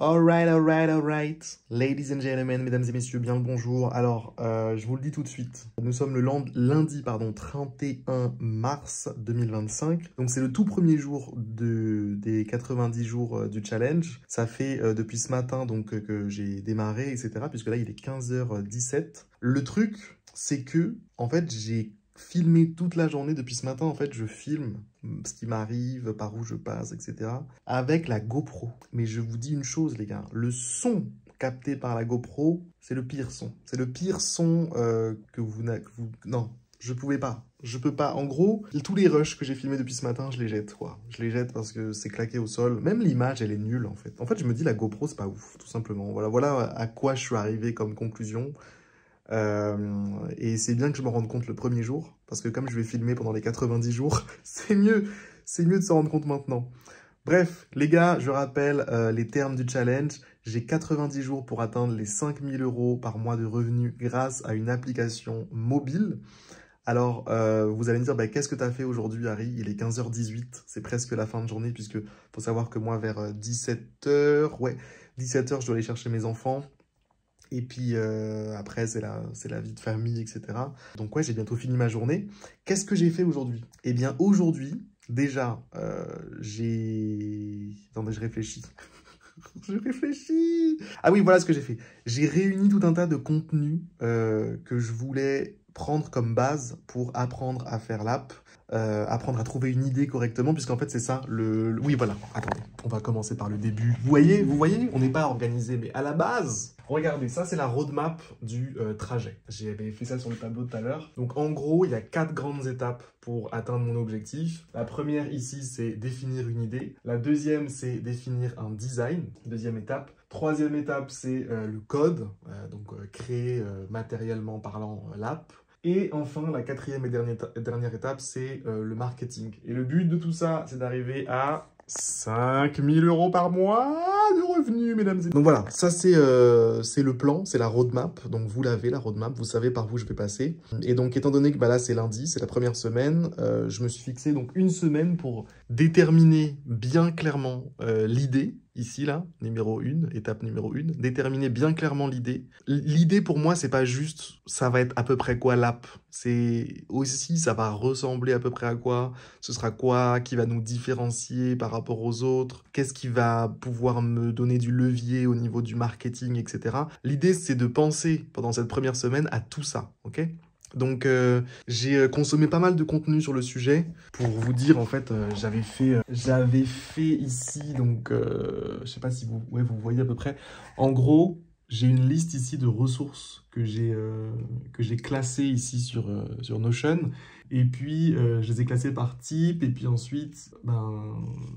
Alright. Ladies and gentlemen, mesdames et messieurs, bien le bonjour. Alors, je vous le dis tout de suite, nous sommes le lundi 31 mars 2025. Donc, c'est le tout premier jour des 90 jours du challenge. Ça fait depuis ce matin donc que j'ai démarré, etc. Puisque là, il est 15h17. Le truc, c'est que, en fait, j'ai filmé toute la journée depuis ce matin. En fait, je filme ce qui m'arrive, par où je passe, etc. avec la GoPro. Mais je vous dis une chose, les gars, le son capté par la GoPro, c'est le pire son. C'est le pire son que vous... Non, je pouvais pas. Je peux pas. En gros, tous les rushs que j'ai filmés depuis ce matin, je les jette, quoi. Je les jette parce que c'est claqué au sol. Même l'image, elle est nulle, en fait. En fait, je me dis, la GoPro, c'est pas ouf, tout simplement. Voilà à quoi je suis arrivé comme conclusion. Et c'est bien que je me rende compte le premier jour, parce que comme je vais filmer pendant les 90 jours, c'est mieux de se rendre compte maintenant. Bref, les gars, je rappelle les termes du challenge. J'ai 90 jours pour atteindre les 5 000 € par mois de revenus grâce à une application mobile. Alors, vous allez me dire, bah, qu'est-ce que tu as fait aujourd'hui, Harry? Il est 15h18, c'est presque la fin de journée, puisque faut savoir que moi, vers 17h, 17h, je dois aller chercher mes enfants. Et puis après, c'est la vie de famille, etc. Donc ouais, j'ai bientôt fini ma journée. Qu'est-ce que j'ai fait aujourd'hui? Eh bien, aujourd'hui, déjà, Attendez, je réfléchis. Je réfléchis. Ah oui, voilà ce que j'ai fait. J'ai réuni tout un tas de contenus que je voulais prendre comme base pour apprendre à faire l'app, apprendre à trouver une idée correctement, puisqu'en fait, c'est ça, Oui, voilà, attendez, on va commencer par le début. Vous voyez, on n'est pas organisé, mais à la base... Regardez, ça c'est la roadmap du trajet. J'avais fait ça sur le tableau tout à l'heure. Donc en gros, il y a 4 grandes étapes pour atteindre mon objectif. La première ici, c'est définir une idée. La deuxième, c'est définir un design. Deuxième étape. Troisième étape, c'est le code. Donc créer matériellement parlant l'app. Et enfin, la quatrième et dernière étape, c'est le marketing. Et le but de tout ça, c'est d'arriver à 5 000 € par mois de revenus, mesdames et messieurs. Donc voilà, ça c'est le plan, c'est la roadmap. Donc vous l'avez, la roadmap, vous savez par où je vais passer. Et donc étant donné que bah, là c'est lundi, c'est la première semaine, je me suis fixé donc une semaine pour déterminer bien clairement l'idée. Ici, là, étape numéro 1, déterminer bien clairement l'idée. L'idée, pour moi, c'est pas juste, ça va être à peu près quoi l'app. C'est aussi, ça va ressembler à peu près à quoi. Ce sera quoi qui va nous différencier par rapport aux autres. Qu'est-ce qui va pouvoir me donner du levier au niveau du marketing, etc. L'idée, c'est de penser pendant cette première semaine à tout ça, ok ? Donc j'ai consommé pas mal de contenu sur le sujet. Pour vous dire, en fait, j'avais fait ici, donc je sais pas si vous voyez à peu près. En gros, j'ai une liste ici de ressources que j'ai classées ici sur Notion. Et puis, je les ai classées par type. Et puis ensuite,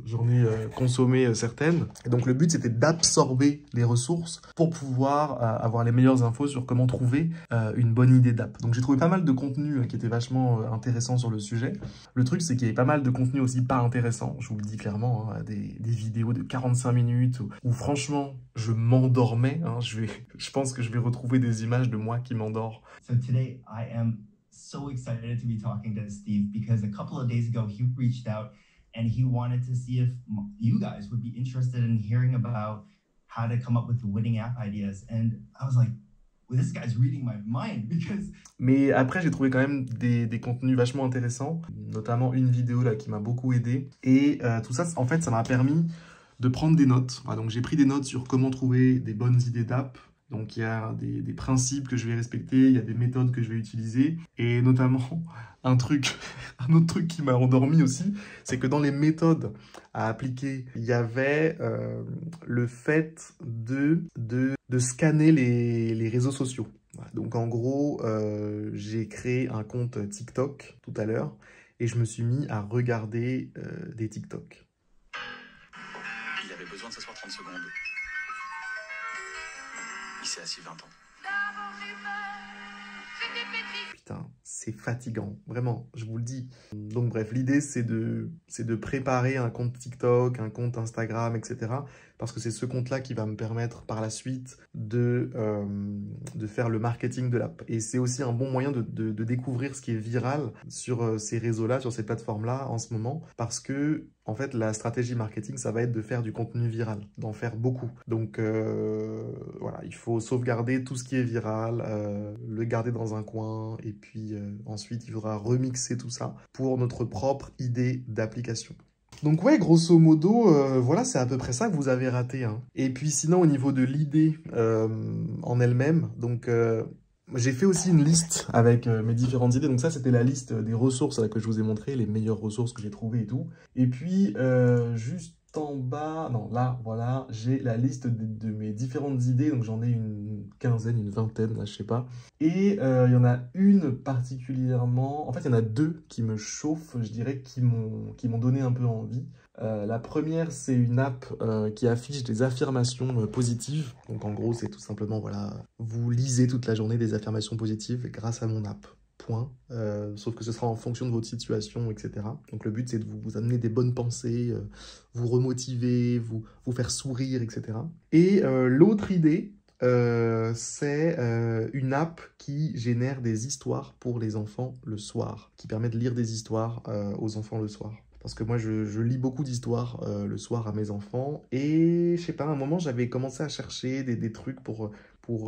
j'en ai consommé certaines. Et donc, le but, c'était d'absorber les ressources pour pouvoir avoir les meilleures infos sur comment trouver une bonne idée d'app. Donc, j'ai trouvé pas mal de contenu qui était vachement intéressant sur le sujet. Le truc, c'est qu'il y avait pas mal de contenu aussi pas intéressant. Je vous le dis clairement, hein, des vidéos de 45 minutes où franchement, je m'endormais. Hein, je pense que je vais retrouver des images de moi qui m'endors. So today, I am so excited to be talking to Steve because a couple of days ago he reached out and he wanted to see if you guys would be interested in hearing about how to come up with winning app ideas. And I was like, well, this guy's reading my mind because... Mais après, j'ai trouvé quand même des contenus vachement intéressants, notamment une vidéo là qui m'a beaucoup aidé. Et tout ça, en fait, ça m'a permis de prendre des notes. Voilà, donc j'ai pris des notes sur comment trouver des bonnes idées d'app. Donc, il y a des principes que je vais respecter, il y a des méthodes que je vais utiliser. Et notamment, un autre truc qui m'a endormi aussi, c'est que dans les méthodes à appliquer, il y avait le fait de scanner les réseaux sociaux. Voilà. Donc, en gros, j'ai créé un compte TikTok tout à l'heure et je me suis mis à regarder des TikTok. Il avait besoin de s'asseoir 30 secondes. Il s'est assis 20 ans. Putain, c'est fatigant, vraiment, je vous le dis. Donc bref, l'idée c'est de préparer un compte TikTok, un compte Instagram, etc. parce que c'est ce compte-là qui va me permettre par la suite de faire le marketing de l'app. Et c'est aussi un bon moyen de découvrir ce qui est viral sur ces réseaux-là, sur ces plateformes-là en ce moment, parce que en fait, la stratégie marketing, ça va être de faire du contenu viral, d'en faire beaucoup. Donc voilà, il faut sauvegarder tout ce qui est viral, le garder dans un coin, et puis ensuite, il faudra remixer tout ça pour notre propre idée d'application. Donc ouais, grosso modo, voilà, c'est à peu près ça que vous avez raté, hein. Et puis sinon, au niveau de l'idée en elle-même, donc j'ai fait aussi une liste avec mes différentes idées. Donc ça, c'était la liste des ressources là, que je vous ai montré, les meilleures ressources que j'ai trouvées et tout. Et puis, juste en bas, non, là, voilà, j'ai la liste de mes différentes idées. Donc j'en ai une quinzaine, une vingtaine, là, je sais pas. Et il y en a une particulièrement... En fait, il y en a deux qui me chauffent, je dirais, qui m'ont donné un peu envie. La première, c'est une app qui affiche des affirmations positives. Donc en gros, c'est tout simplement, voilà, vous lisez toute la journée des affirmations positives grâce à mon app. Point. Sauf que ce sera en fonction de votre situation, etc. Donc le but, c'est de vous amener des bonnes pensées, vous remotiver, vous faire sourire, etc. Et l'autre idée, c'est une app qui génère des histoires pour les enfants le soir, qui permet de lire des histoires aux enfants le soir. Parce que moi, je lis beaucoup d'histoires le soir à mes enfants. Et je sais pas, à un moment, j'avais commencé à chercher des trucs pour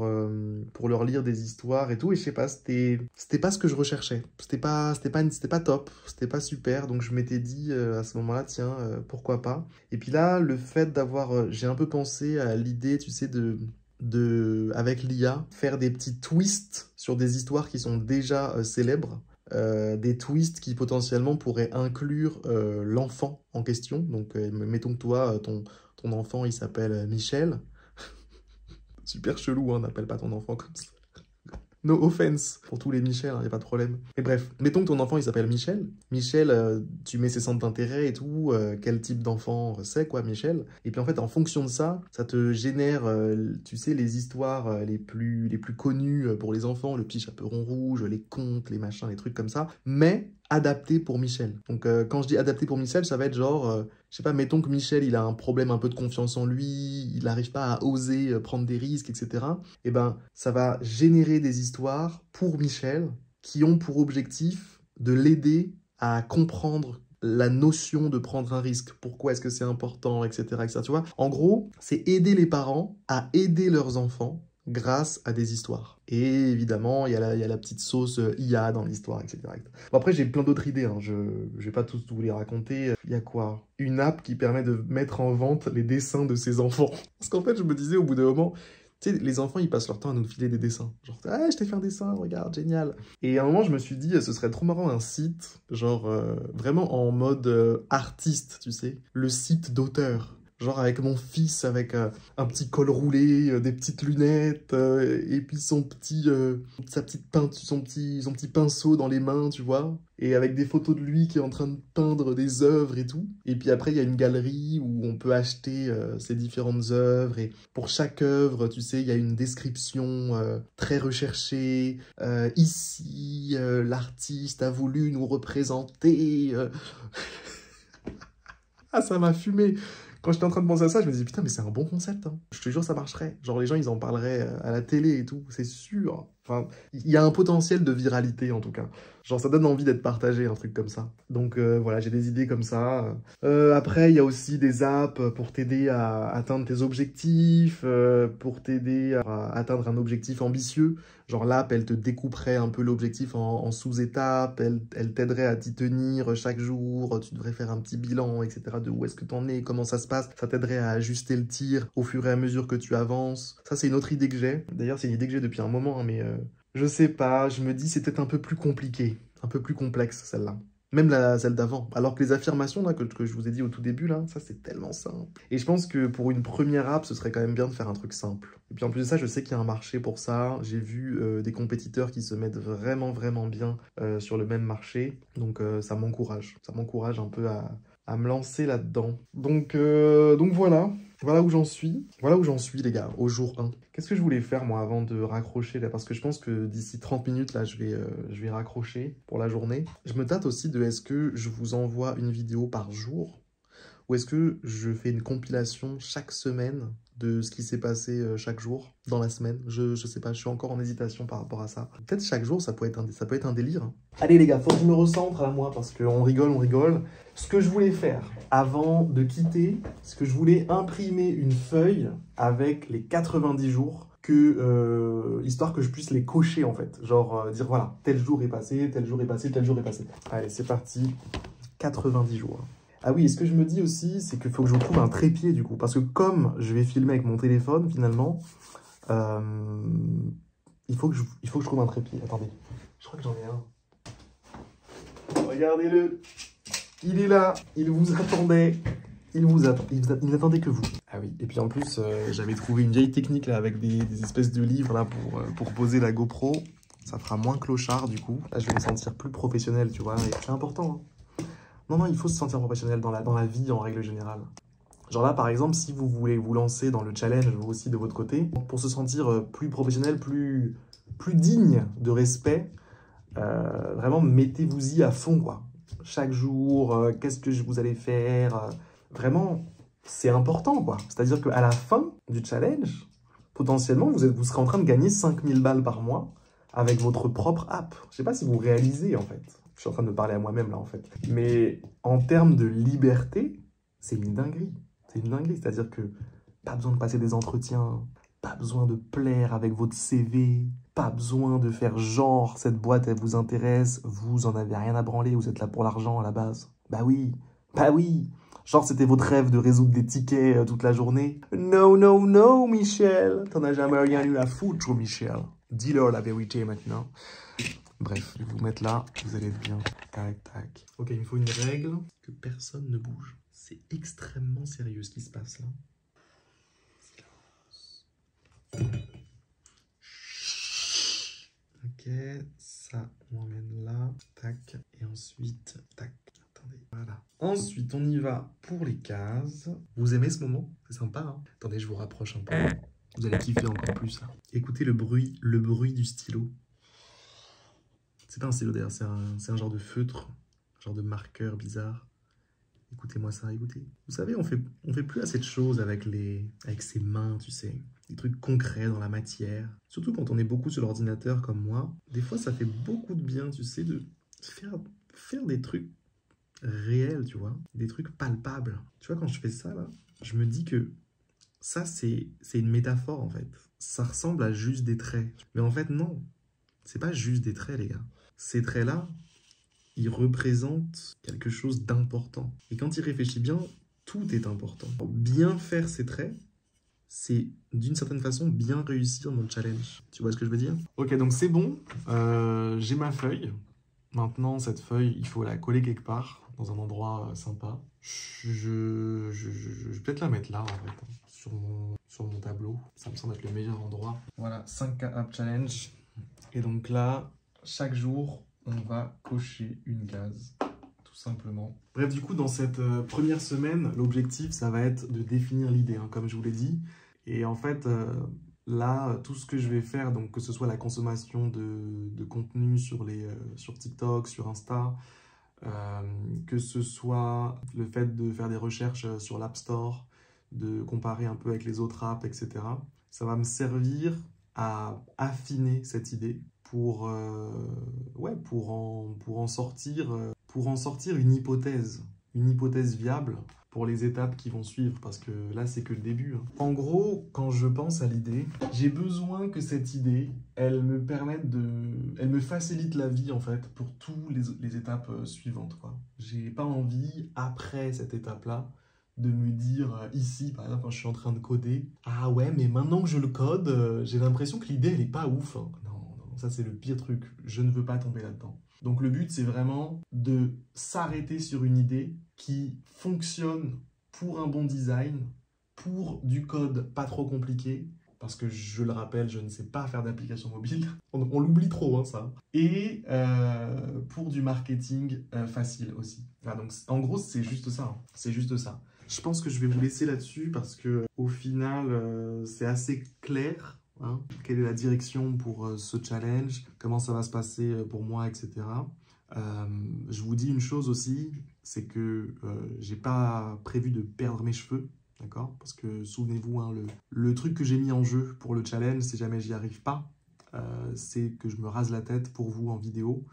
leur lire des histoires et tout. Et je sais pas, c'était pas ce que je recherchais. C'était pas top, c'était pas super. Donc je m'étais dit à ce moment-là, tiens, pourquoi pas. Et puis là, le fait d'avoir... j'ai un peu pensé à l'idée, tu sais, avec l'IA, faire des petits twists sur des histoires qui sont déjà célèbres. Des twists qui potentiellement pourraient inclure l'enfant en question. Donc, mettons que toi, ton enfant, il s'appelle Michel. Super chelou, hein, n'appelle pas ton enfant comme ça. No offense pour tous les Michel, il n'y a pas de problème. Mais bref, mettons que ton enfant, il s'appelle Michel. Michel, tu mets ses centres d'intérêt et tout, quel type d'enfant c'est, quoi, Michel. Et puis en fait, en fonction de ça, ça te génère, tu sais, les histoires les plus connues pour les enfants, le petit chaperon rouge, les contes, les machins, les trucs comme ça, mais adapté pour Michel. Donc quand je dis adapté pour Michel, ça va être genre, je sais pas, mettons que Michel, il a un problème un peu de confiance en lui, il n'arrive pas à oser prendre des risques, etc. Et ben, ça va générer des histoires pour Michel qui ont pour objectif de l'aider à comprendre la notion de prendre un risque, pourquoi est-ce que c'est important, etc., etc. Tu vois, en gros, c'est aider les parents à aider leurs enfants grâce à des histoires. Et évidemment, il y a la petite sauce IA dans l'histoire, etc. Bon, après, j'ai plein d'autres idées, hein. Je vais pas tous vous les raconter. Il y a quoi? Une app qui permet de mettre en vente les dessins de ses enfants. Parce qu'en fait, je me disais au bout d'un moment, tu sais, les enfants, ils passent leur temps à nous filer des dessins. Genre, ah, je t'ai fait un dessin, regarde, génial. Et à un moment, je me suis dit, ce serait trop marrant un site, genre, vraiment en mode artiste, tu sais. Le site d'auteur. Genre avec mon fils, avec un petit col roulé, des petites lunettes, et puis son petit pinceau dans les mains, tu vois. Et avec des photos de lui qui est en train de peindre des œuvres et tout. Et puis après, il y a une galerie où on peut acheter ces différentes œuvres. Et pour chaque œuvre, tu sais, il y a une description très recherchée. Ici, l'artiste a voulu nous représenter... Ah, ça m'a fumé. Quand j'étais en train de penser à ça, je me disais, putain, mais c'est un bon concept, hein. Je te jure, ça marcherait. Genre, les gens, ils en parleraient à la télé et tout, c'est sûr. Enfin, il y a un potentiel de viralité, en tout cas. Genre, ça donne envie d'être partagé, un truc comme ça. Donc, voilà, j'ai des idées comme ça. Après, il y a aussi des apps pour t'aider à atteindre tes objectifs, pour t'aider à atteindre un objectif ambitieux. Genre, l'app, elle te découperait un peu l'objectif en sous-étapes, elle t'aiderait à t'y tenir chaque jour, tu devrais faire un petit bilan, etc. de où est-ce que t'en es, comment ça se passe. Ça t'aiderait à ajuster le tir au fur et à mesure que tu avances. Ça, c'est une autre idée que j'ai. D'ailleurs, c'est une idée que j'ai depuis un moment, hein, mais je sais pas, je me dis c'est peut-être un peu plus compliqué, un peu plus complexe, celle-là. Même celle d'avant. Alors que les affirmations là, que je vous ai dit au tout début, là, ça c'est tellement simple. Et je pense que pour une première app, ce serait quand même bien de faire un truc simple. Et puis en plus de ça, je sais qu'il y a un marché pour ça. J'ai vu des compétiteurs qui se mettent vraiment, vraiment bien sur le même marché. Donc ça m'encourage. Ça m'encourage un peu à me lancer là-dedans. Donc voilà. Voilà où j'en suis. Voilà où j'en suis, les gars, au jour 1. Qu'est-ce que je voulais faire, moi, avant de raccrocher, là? Parce que je pense que d'ici 30 minutes, là, je vais raccrocher pour la journée. Je me tâte aussi de est-ce que je vous envoie une vidéo par jour Ou est-ce que je fais une compilation chaque semaine de ce qui s'est passé chaque jour dans la semaine? Je sais pas, je suis encore en hésitation par rapport à ça. Peut-être chaque jour, ça peut être un délire. Hein. Allez les gars, faut que je me recentre à moi parce qu'on rigole, on rigole. Ce que je voulais faire avant de quitter, c'est que je voulais imprimer une feuille avec les 90 jours histoire que je puisse les cocher en fait. Genre dire voilà, tel jour est passé, tel jour est passé, tel jour est passé. Allez, c'est parti. 90 jours. Ah oui, et ce que je me dis aussi, c'est qu'il faut que je trouve un trépied du coup. Parce que comme je vais filmer avec mon téléphone, finalement, il faut que je trouve un trépied. Attendez, je crois que j'en ai un. Regardez-le. Il est là. Il vous attendait. Il n'attendait que vous. Ah oui, et puis en plus, j'avais trouvé une vieille technique là, avec des espèces de livres là, pour poser la GoPro. Ça fera moins clochard du coup. Là, je vais me sentir plus professionnel, tu vois. C'est important. Hein. Non, il faut se sentir professionnel dans la vie en règle générale. Genre là, par exemple, si vous voulez vous lancer dans le challenge, vous aussi de votre côté, pour se sentir plus professionnel, plus digne de respect, vraiment, mettez-vous-y à fond, quoi. Chaque jour, qu'est-ce que vous allez faire vraiment, c'est important, quoi. C'est-à-dire qu'à la fin du challenge, potentiellement, vous serez en train de gagner 5000 balles par mois avec votre propre app. Je sais pas si vous réalisez, en fait. Je suis en train de me parler à moi-même, là, en fait. Mais en termes de liberté, c'est une dinguerie. C'est une dinguerie. C'est-à-dire que pas besoin de passer des entretiens, pas besoin de plaire avec votre CV, pas besoin de faire genre, cette boîte, elle vous intéresse, vous en avez rien à branler, vous êtes là pour l'argent à la base. Bah oui. Genre, c'était votre rêve de résoudre des tickets toute la journée. No, Michel. T'en as jamais rien eu à foutre, Michel. Dis-leur la vérité maintenant. Bref, je vais vous mettre là, vous allez être bien. Tac, tac. Ok, il me faut une règle, que personne ne bouge. C'est extrêmement sérieux ce qui se passe là. Ok, ça, on emmène là. Tac, et ensuite, tac. Attendez, voilà. Ensuite, on y va pour les cases. Vous aimez ce moment? C'est sympa, hein? Attendez, je vous rapproche un peu. Vous allez kiffer encore plus, là. Écoutez le bruit du stylo. C'est pas un stylo d'ailleurs, c'est un genre de feutre, un genre de marqueur bizarre. Écoutez-moi ça, écoutez. Vous savez, on fait plus assez de choses avec ses mains, tu sais. Des trucs concrets dans la matière. Surtout quand on est beaucoup sur l'ordinateur comme moi. Des fois, ça fait beaucoup de bien, tu sais, de faire des trucs réels, tu vois. Des trucs palpables. Tu vois, quand je fais ça, là, je me dis que ça, c'est une métaphore, en fait. Ça ressemble à juste des traits. Mais en fait, non. C'est pas juste des traits, les gars. Ces traits-là, ils représentent quelque chose d'important. Et quand il réfléchit bien, tout est important. Pour bien faire ces traits, c'est d'une certaine façon bien réussir dans le challenge. Tu vois ce que je veux dire? Ok, donc c'est bon. J'ai ma feuille. Maintenant, cette feuille, il faut la coller quelque part, dans un endroit sympa. Je vais peut-être la mettre là, en fait, sur mon tableau. Ça me semble être le meilleur endroit. Voilà, 5K App Challenge. Et donc là, chaque jour, on va cocher une case, tout simplement. Bref, du coup, dans cette première semaine, l'objectif, ça va être de définir l'idée, hein, comme je vous l'ai dit. Et en fait, là, tout ce que je vais faire, donc que ce soit la consommation de contenu sur TikTok, sur Insta, que ce soit le fait de faire des recherches sur l'App Store, de comparer un peu avec les autres apps, etc. Ça va me servir à affiner cette idée pour en sortir une hypothèse viable pour les étapes qui vont suivre, parce que là, c'est que le début. Hein. En gros, quand je pense à l'idée, j'ai besoin que cette idée, elle me facilite la vie, en fait, pour toutes les étapes suivantes, quoi. J'ai pas envie, après cette étape-là, de me dire ici, par exemple, quand je suis en train de coder, ah ouais, mais maintenant que je le code, j'ai l'impression que l'idée, elle est pas ouf. Hein. Non, ça c'est le pire truc. Je ne veux pas tomber là-dedans. Donc le but, c'est vraiment de s'arrêter sur une idée qui fonctionne pour un bon design, pour du code pas trop compliqué, parce que je le rappelle, je ne sais pas faire d'application mobile. On l'oublie trop, hein, ça. Et pour du marketing facile aussi. Voilà, donc en gros, c'est juste ça. Hein. C'est juste ça. Je pense que je vais vous laisser là-dessus parce que au final, c'est assez clair. Hein, quelle est la direction pour ce challenge, comment ça va se passer pour moi, etc. Je vous dis une chose aussi, c'est que j'ai pas prévu de perdre mes cheveux, d'accord? Parce que souvenez-vous, hein, le truc que j'ai mis en jeu pour le challenge, si jamais j'y arrive pas, c'est que je me rase la tête pour vous en vidéo.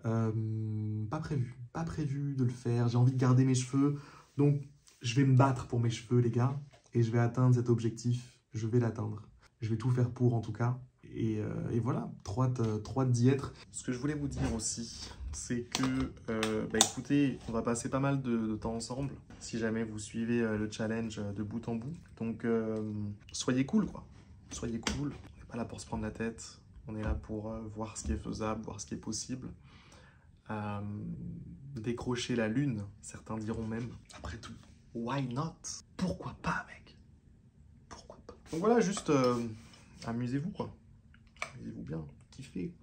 Pas prévu de le faire. J'ai envie de garder mes cheveux, donc je vais me battre pour mes cheveux, les gars, et je vais atteindre cet objectif. Je vais l'atteindre. Je vais tout faire pour, en tout cas. Et voilà, trop hâte d'y être. Ce que je voulais vous dire aussi, c'est que, écoutez, on va passer pas mal de temps ensemble, si jamais vous suivez le challenge de bout en bout. Donc, soyez cool, quoi. Soyez cool. On n'est pas là pour se prendre la tête. On est là pour voir ce qui est faisable, voir ce qui est possible. Décrocher la lune, certains diront même. Après tout, why not? Pourquoi pas, mec? Pourquoi pas? Donc voilà, juste amusez-vous, quoi. Amusez-vous bien, kiffez.